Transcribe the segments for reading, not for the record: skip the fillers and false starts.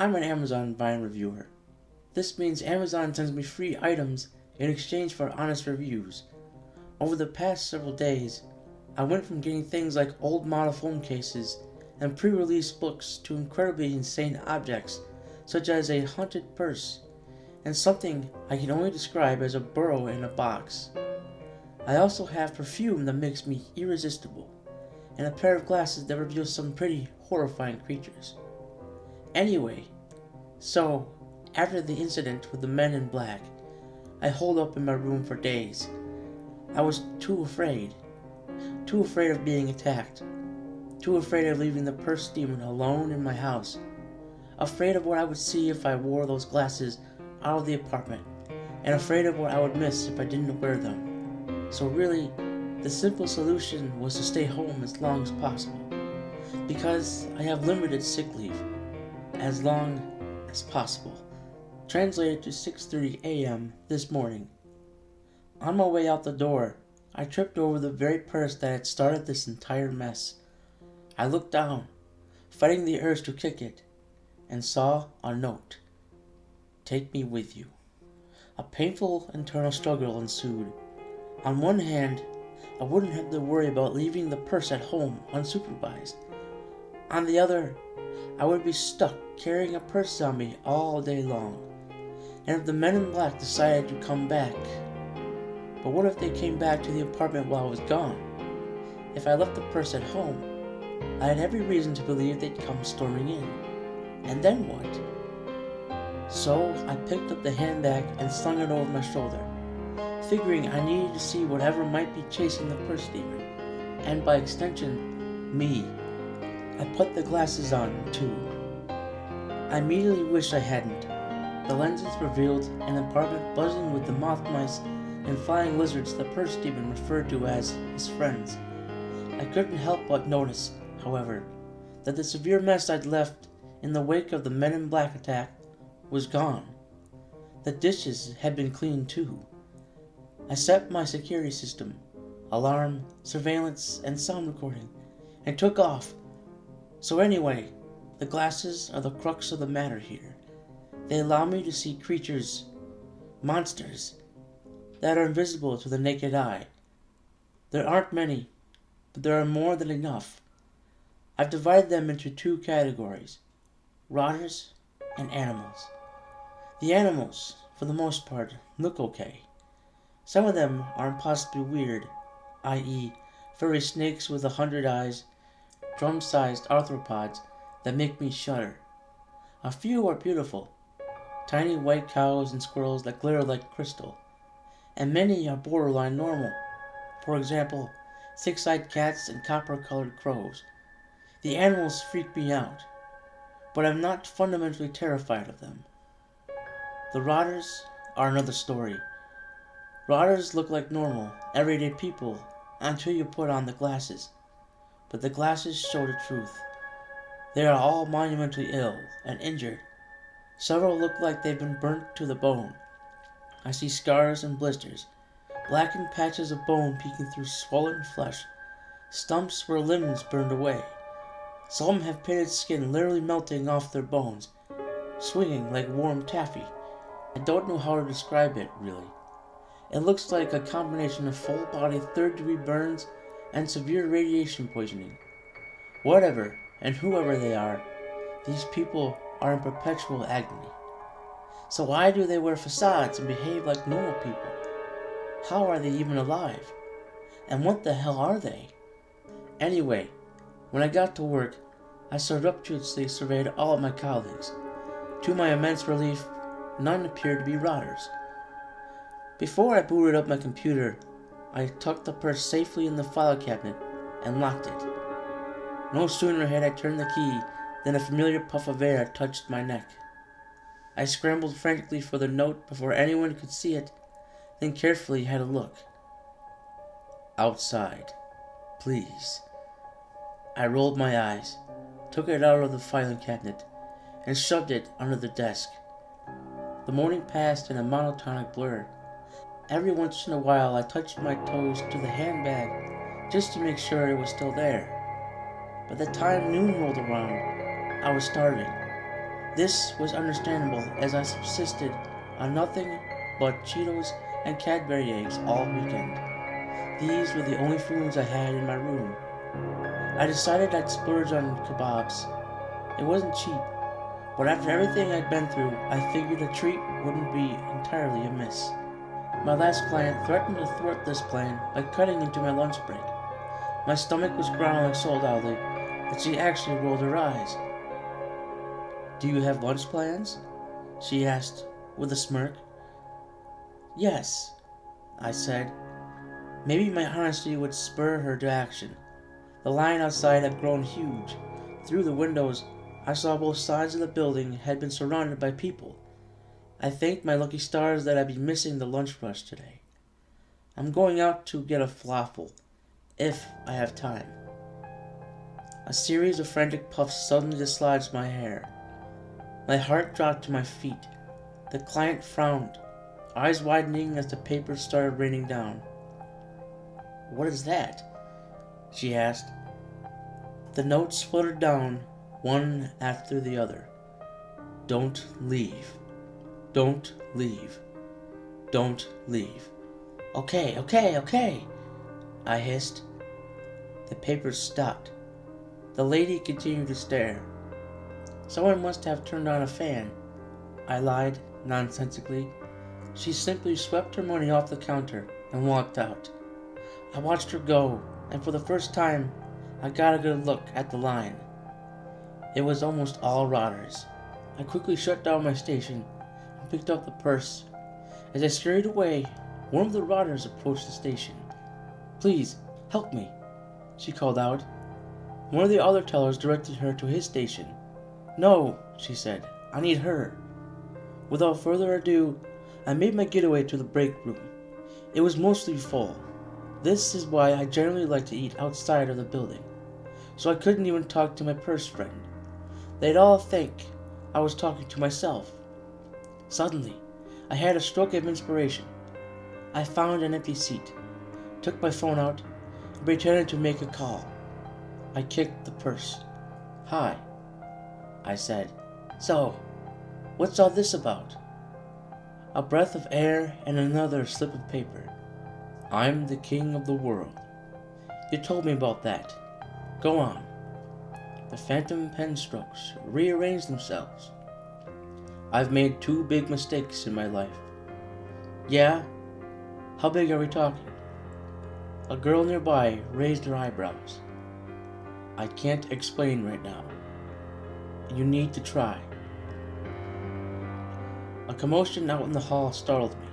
I'm an Amazon Vine reviewer. This means Amazon sends me free items in exchange for honest reviews. Over the past several days, I went from getting things like old model phone cases and pre-release books to incredibly insane objects such as a haunted purse and something I can only describe as a burrow in a box. I also have perfume that makes me irresistible and a pair of glasses that reveal some pretty horrifying creatures. Anyway, so after the incident with the men in black, I holed up in my room for days. I was too afraid of being attacked, too afraid of leaving the purse demon alone in my house, afraid of what I would see if I wore those glasses out of the apartment, and afraid of what I would miss if I didn't wear them. So really, the simple solution was to stay home as long as possible, because I have limited sick leave, as long as possible. Translated to 6:30 a.m. this morning. On my way out the door, I tripped over the very purse that had started this entire mess. I looked down, fighting the urge to kick it, and saw a note. Take me with you. A painful internal struggle ensued. On one hand, I wouldn't have to worry about leaving the purse at home unsupervised. On the other, I would be stuck carrying a purse on me all day long. And if the men in black decided to come back? But what if they came back to the apartment while I was gone? If I left the purse at home, I had every reason to believe they'd come storming in. And then what? So I picked up the handbag and slung it over my shoulder, figuring I needed to see whatever might be chasing the purse demon, and by extension, me. I put the glasses on, too. I immediately wished I hadn't. The lenses revealed an apartment buzzing with the moth mice and flying lizards the purse demon referred to as his friends. I couldn't help but notice, however, that the severe mess I'd left in the wake of the Men in Black attack was gone. The dishes had been cleaned too. I set my security system, alarm, surveillance, and sound recording, and took off. So anyway, the glasses are the crux of the matter here. They allow me to see creatures, monsters, that are invisible to the naked eye. There aren't many, but there are more than enough. I've divided them into two categories, rotters and animals. The animals, for the most part, look okay. Some of them are impossibly weird, i.e., furry snakes with 100 eyes, drum-sized arthropods that make me shudder. A few are beautiful, tiny white cows and squirrels that glitter like crystal, and many are borderline normal. For example, six-eyed cats and copper-colored crows. The animals freak me out, but I'm not fundamentally terrified of them. The rotters are another story. Rotters look like normal, everyday people until you put on the glasses, but the glasses show the truth. They are all monumentally ill and injured. Several look like they've been burnt to the bone. I see scars and blisters, blackened patches of bone peeking through swollen flesh, stumps where limbs burned away. Some have pitted skin literally melting off their bones, swinging like warm taffy. I don't know how to describe it, really. It looks like a combination of full-body third-degree burns and severe radiation poisoning. Whatever and whoever they are, these people are in perpetual agony. So why do they wear facades and behave like normal people? How are they even alive? And what the hell are they? Anyway, when I got to work, I surreptitiously surveyed all of my colleagues. To my immense relief, none appeared to be rotters. Before I booted up my computer, I tucked the purse safely in the file cabinet and locked it. No sooner had I turned the key than a familiar puff of air touched my neck. I scrambled frantically for the note before anyone could see it, then carefully had a look. Outside, please. I rolled my eyes, took it out of the filing cabinet, and shoved it under the desk. The morning passed in a monotonic blur. Every once in a while I touched my toes to the handbag just to make sure it was still there. By the time noon rolled around, I was starving. This was understandable as I subsisted on nothing but Cheetos and Cadbury eggs all weekend. These were the only foods I had in my room. I decided I'd splurge on kebabs. It wasn't cheap, but after everything I'd been through, I figured a treat wouldn't be entirely amiss. My last client threatened to thwart this plan by cutting into my lunch break. My stomach was growling so loudly that she actually rolled her eyes. "Do you have lunch plans?" she asked with a smirk. "Yes," I said. Maybe my honesty would spur her to action. The line outside had grown huge. Through the windows, I saw both sides of the building had been surrounded by people. I thanked my lucky stars that I'd be missing the lunch rush today. "I'm going out to get a falafel, if I have time." A series of frantic puffs suddenly dislodged my hair. My heart dropped to my feet. The client frowned, eyes widening as the papers started raining down. "What is that?" she asked. The notes fluttered down, one after the other. "Don't leave. Don't leave. Don't leave." Okay, I hissed. The papers stopped. The lady continued to stare. "Someone must have turned on a fan," I lied nonsensically. She simply swept her money off the counter and walked out. I watched her go, and for the first time, I got a good look at the line. It was almost all rotters. I quickly shut down my station and picked up the purse. As I scurried away, one of the rotters approached the station. "Please, help me," she called out. One of the other tellers directed her to his station. "No," she said, "I need her." Without further ado, I made my getaway to the break room. It was mostly full. This is why I generally like to eat outside of the building, so I couldn't even talk to my purse friend. They'd all think I was talking to myself. Suddenly, I had a stroke of inspiration. I found an empty seat, took my phone out, and pretended to make a call. I kicked the purse. "Hi," I said. "So, what's all this about?" A breath of air and another slip of paper. "I'm the king of the world. You told me about that. Go on." The phantom pen strokes rearranged themselves. "I've made 2 big mistakes in my life." "Yeah? How big are we talking?" A girl nearby raised her eyebrows. "I can't explain right now. You need to try." A commotion out in the hall startled me.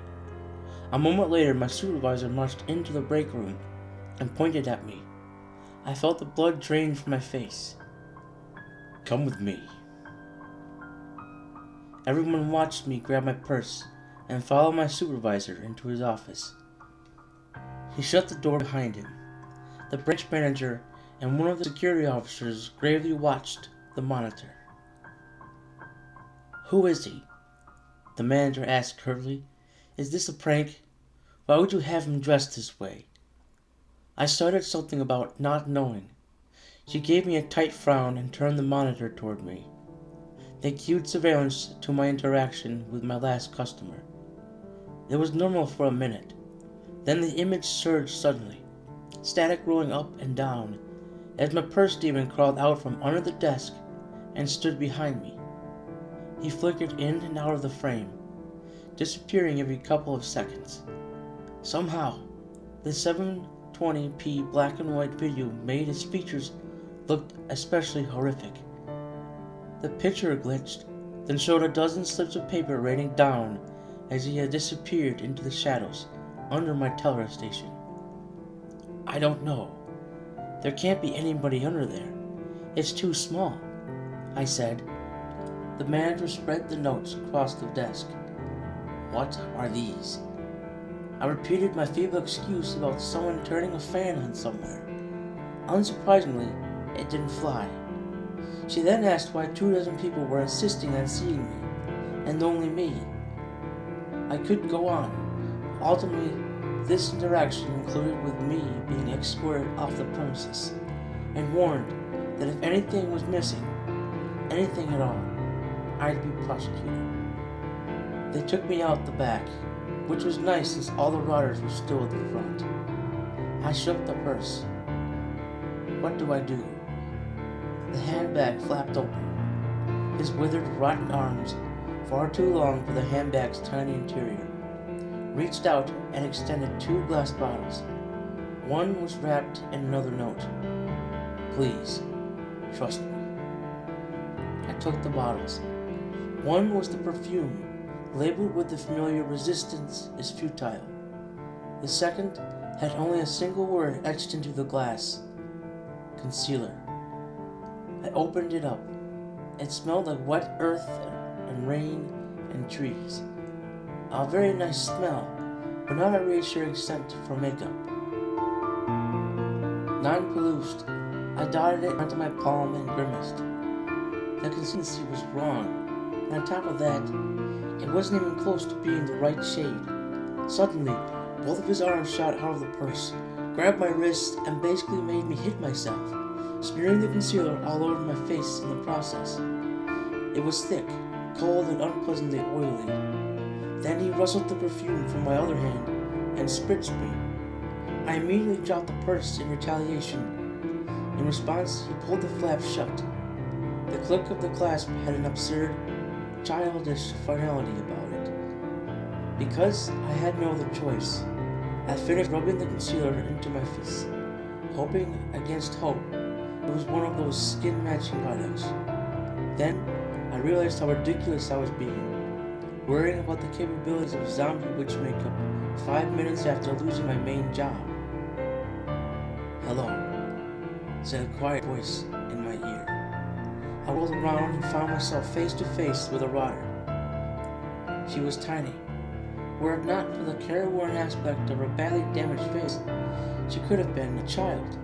A moment later, my supervisor marched into the break room and pointed at me. I felt the blood drain from my face. "Come with me." Everyone watched me grab my purse and follow my supervisor into his office. He shut the door behind him. The branch manager and one of the security officers gravely watched the monitor. "Who is he?" the manager asked curtly. "Is this a prank? Why would you have him dressed this way?" I started something about not knowing. She gave me a tight frown and turned the monitor toward me. They cued surveillance to my interaction with my last customer. It was normal for a minute. Then the image surged suddenly, static rolling up and down, as my purse demon crawled out from under the desk and stood behind me. He flickered in and out of the frame, disappearing every couple of seconds. Somehow, the 720p black and white video made his features look especially horrific. The picture glitched, then showed a dozen slips of paper raining down as he had disappeared into the shadows under my teller station. "I don't know. There can't be anybody under there. It's too small," I said. The manager spread the notes across the desk. "What are these?" I repeated my feeble excuse about someone turning a fan on somewhere. Unsurprisingly, it didn't fly. She then asked why 24 people were insisting on seeing me, and only me. I could go on. Ultimately, this interaction concluded with me being escorted off the premises, and warned that if anything was missing, anything at all, I'd be prosecuted. They took me out the back, which was nice since all the rotters were still at the front. I shook the purse. What do I do? The handbag flapped open, his withered, rotten arms, far too long for the handbag's tiny interior, reached out and extended 2 glass bottles. One was wrapped in another note. Please, trust me. I took the bottles. One was the perfume, labeled with the familiar "resistance is futile." The second had only a single word etched into the glass: concealer. I opened it up. It smelled like wet earth and rain and trees. A very nice smell, but not a reassuring scent for makeup. Nonplussed, I dotted it onto my palm and grimaced. The consistency was wrong, and on top of that, it wasn't even close to being the right shade. Suddenly, both of his arms shot out of the purse, grabbed my wrist, and basically made me hit myself, smearing the concealer all over my face in the process. It was thick, cold, and unpleasantly oily. Then he rustled the perfume from my other hand and spritzed me. I immediately dropped the purse in retaliation. In response, he pulled the flap shut. The click of the clasp had an absurd, childish finality about it. Because I had no other choice, I finished rubbing the concealer into my face, hoping against hope it was one of those skin-matching products. Then I realized how ridiculous I was being, worrying about the capabilities of zombie witch makeup 5 minutes after losing my main job. "Hello," said a quiet voice in my ear. I rolled around and found myself face to face with a rotter. She was tiny. Were it not for the careworn aspect of her badly damaged face, she could have been a child.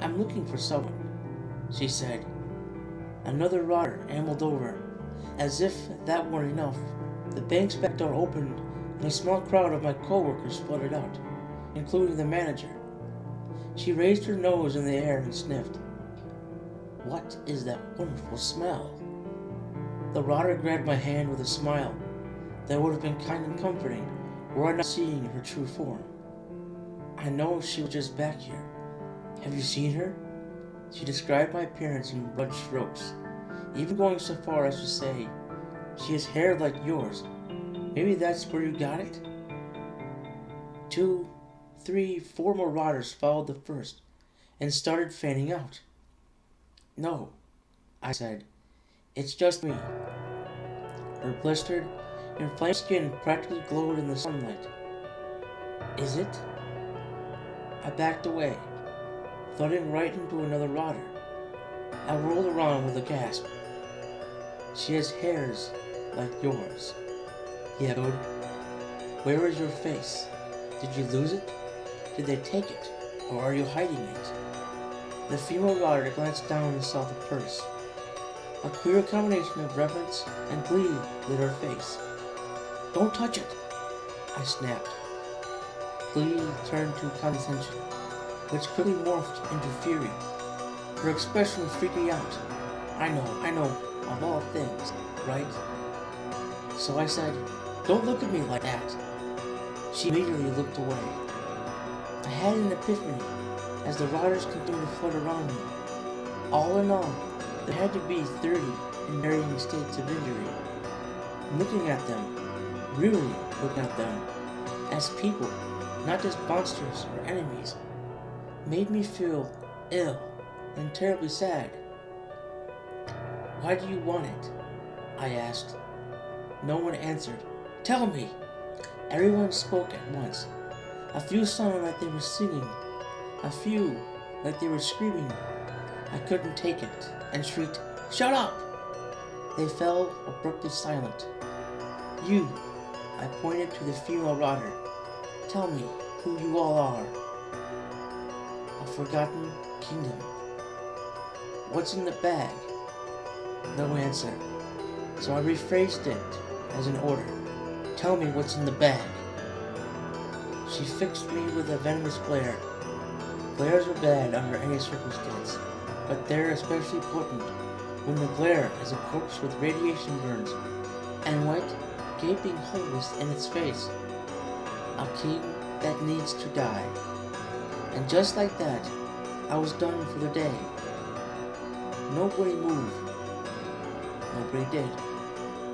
"I'm looking for someone," she said. Another rotter ambled over. As if that weren't enough, the bank's back door opened and a small crowd of my co-workers flooded out, including the manager. She raised her nose in the air and sniffed. "What is that wonderful smell?" The rotter grabbed my hand with a smile that would have been kind and comforting were I not seeing her true form. "I know she was just back here. Have you seen her?" She described my appearance in broad strokes, even going so far as to say, "She has hair like yours. Maybe that's where you got it?" 2, 3, 4 more rotters followed the first and started fanning out. "No," I said. "It's just me." Her blistered, inflamed skin practically glowed in the sunlight. "Is it?" I backed away, thudding right into another rotter. I rolled around with a gasp. "She has hairs like yours," he echoed. "Where is your face? Did you lose it? Did they take it? Or are you hiding it?" The female rotter glanced down and saw the purse. A queer combination of reverence and glee lit her face. "Don't touch it!" I snapped. Glee turned to condescension, which quickly morphed into fury. Her expression freaked me out. I know, of all things, right? So I said, "Don't look at me like that." She immediately looked away. I had an epiphany as the rotters continued to flood around me. All in all, there had to be 30 in varying states of injury. Looking at them, really looking at them, as people, not just monsters or enemies, made me feel ill and terribly sad. "Why do you want it?" I asked. No one answered. "Tell me!" Everyone spoke at once. A few sounded like they were singing. A few like they were screaming. I couldn't take it and shrieked, "Shut up!" They fell abruptly silent. "You," I pointed to the female rotter. "Tell me who you all are." A forgotten kingdom. "What's in the bag?" No answer. So I rephrased it as an order. "Tell me what's in the bag." She fixed me with a venomous glare. Glares are bad under any circumstance, but they're especially potent when the glare as a corpse with radiation burns, and white, gaping holes in its face. A king that needs to die. And just like that, I was done for the day. Nobody moved. Nobody did,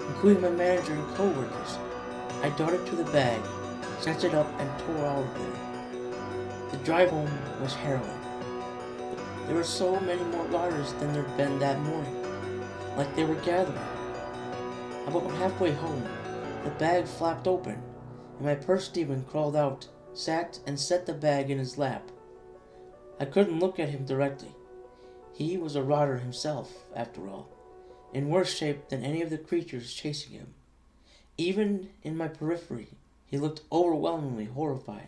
including my manager and co-workers. I darted to the bag, snatched it up, and tore out of there. The drive home was harrowing. There were so many more riders than there'd been that morning, like they were gathering. About halfway home, the bag flapped open, and my purse demon crawled out, sat, and set the bag in his lap. I couldn't look at him directly. He was a rotter himself, after all, in worse shape than any of the creatures chasing him. Even in my periphery, he looked overwhelmingly horrifying.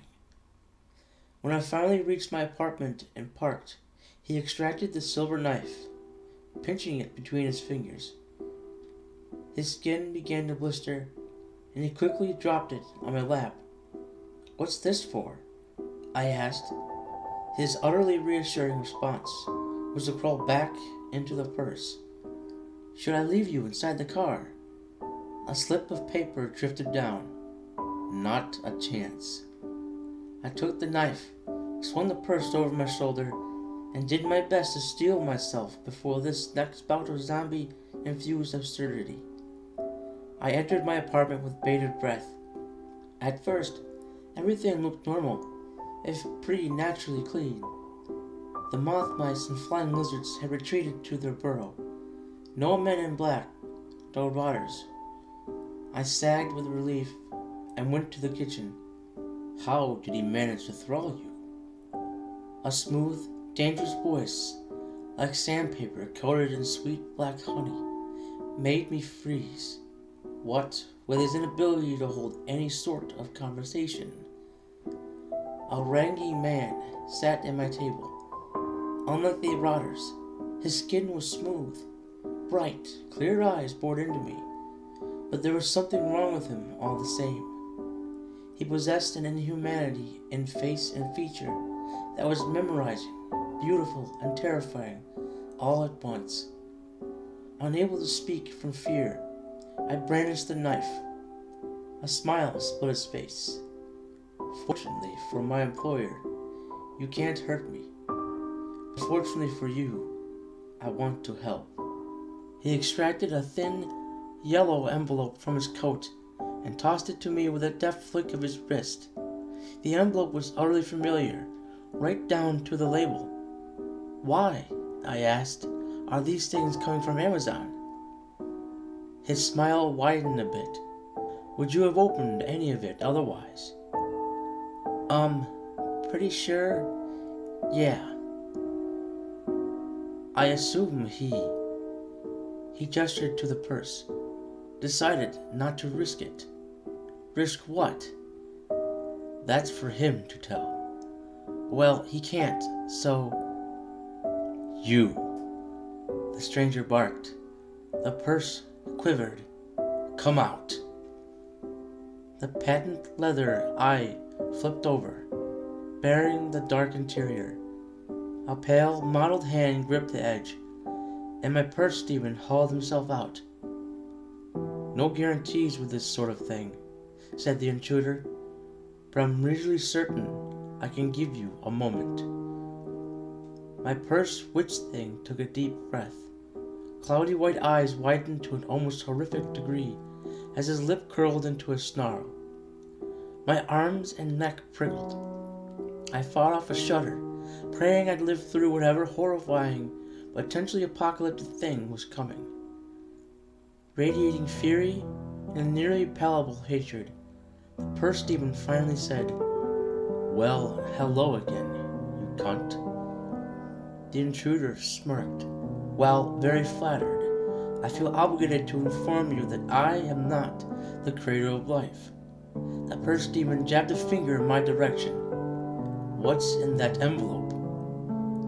When I finally reached my apartment and parked, he extracted the silver knife, pinching it between his fingers. His skin began to blister, and he quickly dropped it on my lap. "What's this for?" I asked. His utterly reassuring response was to crawl back into the purse. "Should I leave you inside the car?" A slip of paper drifted down. Not a chance. I took the knife, swung the purse over my shoulder, and did my best to steel myself before this next bout of zombie-infused absurdity. I entered my apartment with bated breath. At first, everything looked normal, if pretty naturally clean. The moth mice and flying lizards had retreated to their burrow. No men in black, no rotters. I sagged with relief and went to the kitchen. How did he manage to thrall you? A smooth, dangerous voice, like sandpaper coated in sweet black honey, made me freeze. What with his inability to hold any sort of conversation? A rangy man sat at my table. Unlike the rotters, his skin was smooth. Bright, clear eyes bored into me, but there was something wrong with him all the same. He possessed an inhumanity in face and feature that was memorizing, beautiful, and terrifying all at once. Unable to speak from fear, I brandished the knife. A smile split his face. "Fortunately for my employer, you can't hurt me. Fortunately for you, I want to help." He extracted a thin, yellow envelope from his coat and tossed it to me with a deft flick of his wrist. The envelope was utterly familiar, right down to the label. "Why," I asked, "are these things coming from Amazon?" His smile widened a bit. "Would you have opened any of it otherwise?" Pretty sure, yeah. I assume he gestured to the purse, decided not to risk it. Risk what? That's for him to tell. Well, he can't, so... "You," the stranger barked. The purse quivered. "Come out." The patent leather eye flipped over, bearing the dark interior. A pale, mottled hand gripped the edge, and my purse demon hauled himself out. "No guarantees with this sort of thing," said the intruder, "but I'm reasonably certain I can give you a moment." My purse witch thing took a deep breath. Cloudy white eyes widened to an almost horrific degree as his lip curled into a snarl. My arms and neck prickled. I fought off a shudder, praying I'd live through whatever horrifying, potentially apocalyptic thing was coming. Radiating fury and nearly palpable hatred, the purse demon finally said, "Well, hello again, you cunt." The intruder smirked. "While very flattered, I feel obligated to inform you that I am not the creator of life." The purse demon jabbed a finger in my direction. "What's in that envelope?"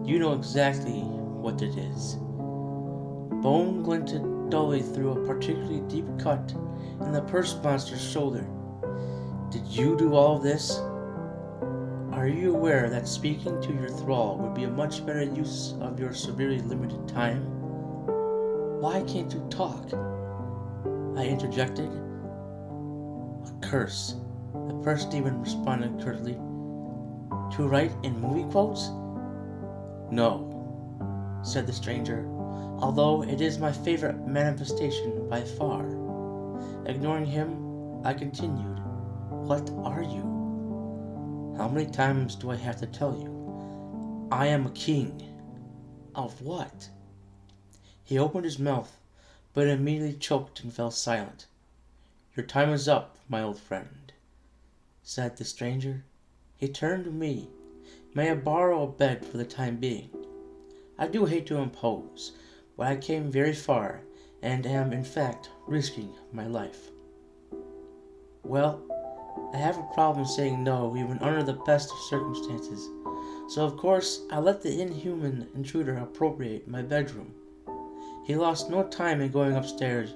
"You know exactly what it is." Bone glinted dully through a particularly deep cut in the purse monster's shoulder. "Did you do all of this?" "Are you aware that speaking to your thrall would be a much better use of your severely limited time?" Why can't you talk? I interjected. A curse, the purse demon responded curtly. To write in movie quotes? No, said the stranger, although it is my favorite manifestation by far. Ignoring him, I continued, What are you? How many times do I have to tell you? I am a king. Of what? He opened his mouth, but immediately choked and fell silent. Your time is up, my old friend, said the stranger. He turned to me. May I borrow a bed for the time being? I do hate to impose, but I came very far, and am in fact risking my life. Well, I have a problem saying no even under the best of circumstances, so of course I let the inhuman intruder appropriate my bedroom. He lost no time in going upstairs,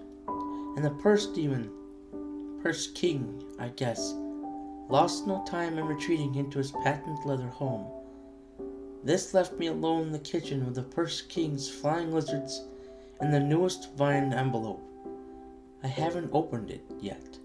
and the purse king, I guess, lost no time in retreating into his patent leather home. This left me alone in the kitchen with the purse king's flying lizards and the newest vine envelope. I haven't opened it yet.